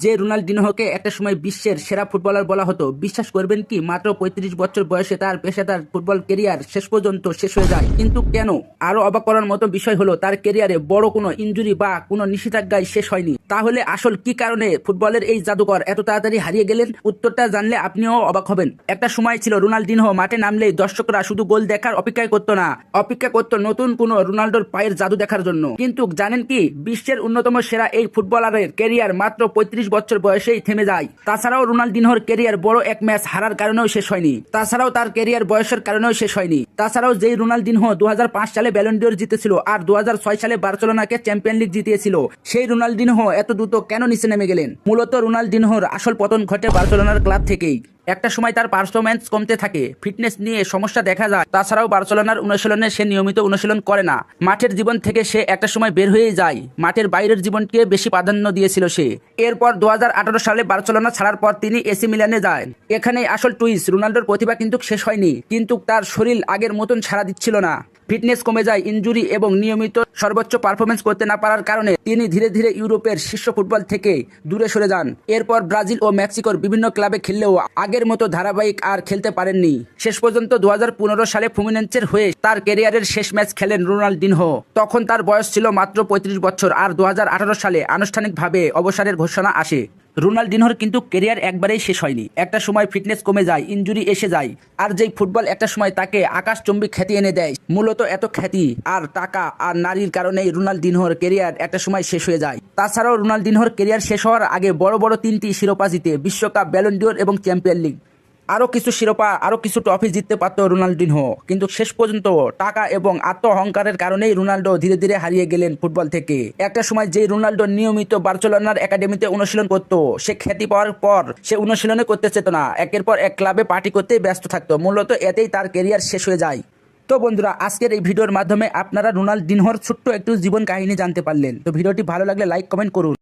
যে রোনাল্ডিনহোকে একটা সময় বিশ্বের সেরা ফুটবলার বলা হতো, বিশ্বাস করবেন কি মাত্র ৩৫ বছর বয়সে তার পেশাদার ফুটবল কেরিয়ার শেষ পর্যন্ত শেষ হয়ে যায়। কিন্তু কেন? আরো অবাক করার মতো বিষয় হলো তার কেরিয়ারে বড় কোনো ইনজুরি বা কোনো নিষেধাজ্ঞায় শেষ হয়নি। তাহলে আসল কি কারণে ফুটবলের এই জাদুকর এত তাড়াতাড়ি হারিয়ে গেলেন? উত্তরটা জানলে আপনিও অবাক হবেন। একটা সময় ছিল রোনাল্ডিনহো মাঠে নামলেই দর্শকরা শুধু গোল দেখার অপেক্ষাই করতো না, অপেক্ষা করতো নতুন কোনো রোনাল্ডোর পায়ের জাদু দেখার জন্য। কিন্তু জানেন কি, বিশ্বের অন্যতম সেরা এই ফুটবলারের কেরিয়ার মাত্র ৩৫ বছর বয়সেই থেমে যায়। তাছাড়াও রোনাল্ডিনহোর কেরিয়ার বড় এক ম্যাচ হারার কারণেও শেষ হয়নি। তাছাড়াও তার কেরিয়ার বয়সের কারণেও শেষ হয়নি। তাছাড়াও যেই রোনাল্ডিনহো ২০০৫ সালে ব্যালন ডিওর জিতেছিল আর ২০০৬ সালে বার্সেলোনাকে চ্যাম্পিয়ন লিগ জিতিয়েছিল, সেই রোনাল্ডিনহো এত দ্রুত কেন নিচে নেমে গেলেন? মূলত রোনাল্ডিনহোর আসল পতন ঘটে বার্সেলোনার ক্লাব থেকেই। একটা সময় তার পারফরম্যান্স কমতে থাকে, ফিটনেস নিয়ে সমস্যা দেখা যায়। তাছাড়াও বার্সেলোনার অনুশীলনে সে নিয়মিত অনুশীলন করে না। মাঠের জীবন থেকে সে একটা সময় বের হয়ে যায়, মাঠের বাইরের জীবনকে বেশি প্রাধান্য দিয়েছিল সে। এরপর ২০১৮ সালে বার্সেলোনা ছাড়ার পর তিনি এসি মিলানে যায়। এখানেই আসল টুইস্ট, রোনাল্ডোর প্রতিভা কিন্তু শেষ হয়নি, কিন্তু তার শরীর আগের মতন সাড়া দিচ্ছিল না। ফিটনেস কমে যায়, ইনজুরি এবং নিয়মিত সর্বোচ্চ পারফরমেন্স করতে না পারার কারণে তিনি ধীরে ধীরে ইউরোপের শীর্ষ ফুটবল থেকে দূরে সরে যান। এরপর ব্রাজিল ও মেক্সিকোর বিভিন্ন ক্লাবে খেললেও আগের মতো ধারাবাহিক আর খেলতে পারেননি। শেষ পর্যন্ত ২০১৫ সালে ফ্লুমিনেন্সের হয়ে তার ক্যারিয়ারের শেষ ম্যাচ খেলেন রোনাল্ডিনহো। তখন তার বয়স ছিল মাত্র ৩৫ বছর। আর ২০১৮ সালে আনুষ্ঠানিকভাবে অবসরের ঘোষণা আসে। রোনাল্ডিনহোর কিন্তু কেরিয়ার একবারেই শেষ হয়নি। একটা সময় ফিটনেস কমে যায়, ইনজুরি এসে যায়, আর যেই ফুটবল একটা সময় তাকে আকাশচুম্বী খ্যাতি এনে দেয়, মূলত এত খ্যাতি আর টাকা আর নারীর কারণেই রোনাল্ডিনহোর কেরিয়ার একটা সময় শেষ হয়ে যায়। তাছাড়াও রোনাল্ডিনহোর কেরিয়ার শেষ হওয়ার আগে বড় বড় ৩টি শিরোপা জিতে, বিশ্বকাপ, ব্যালন ডিওর এবং চ্যাম্পিয়ন লিগ, আরো কিছু শিরোপা, আরো কিছু ট্রফি জিততে পারত রোনাল্ডিনহো। কিন্তু শেষ পর্যন্ত টাকা এবং আত্ম অহংকারের কারণেই রোনাল্ডো ধীরে ধীরে হারিয়ে গেলেন ফুটবল থেকে। একটা সময় যে রোনাল্ডো নিয়মিত বার্সেলোনার একাডেমিতে অনুশীলন করত, সে খ্যাতি পাওয়ার পর সে অনুশীলনে করতে চেত না, একের পর এক ক্লাবে পার্টি করতেই ব্যস্ত থাকতো। মূলত এতেই তার কেরিয়ার শেষ হয়ে যায়। তো বন্ধুরা, আজকের এই ভিডিওর মাধ্যমে আপনারা রোনাল্ডিনহোর ছোট্ট একটু জীবন কাহিনী জানতে পারলেন। তো ভিডিওটি ভালো লাগলে লাইক কমেন্ট করুন।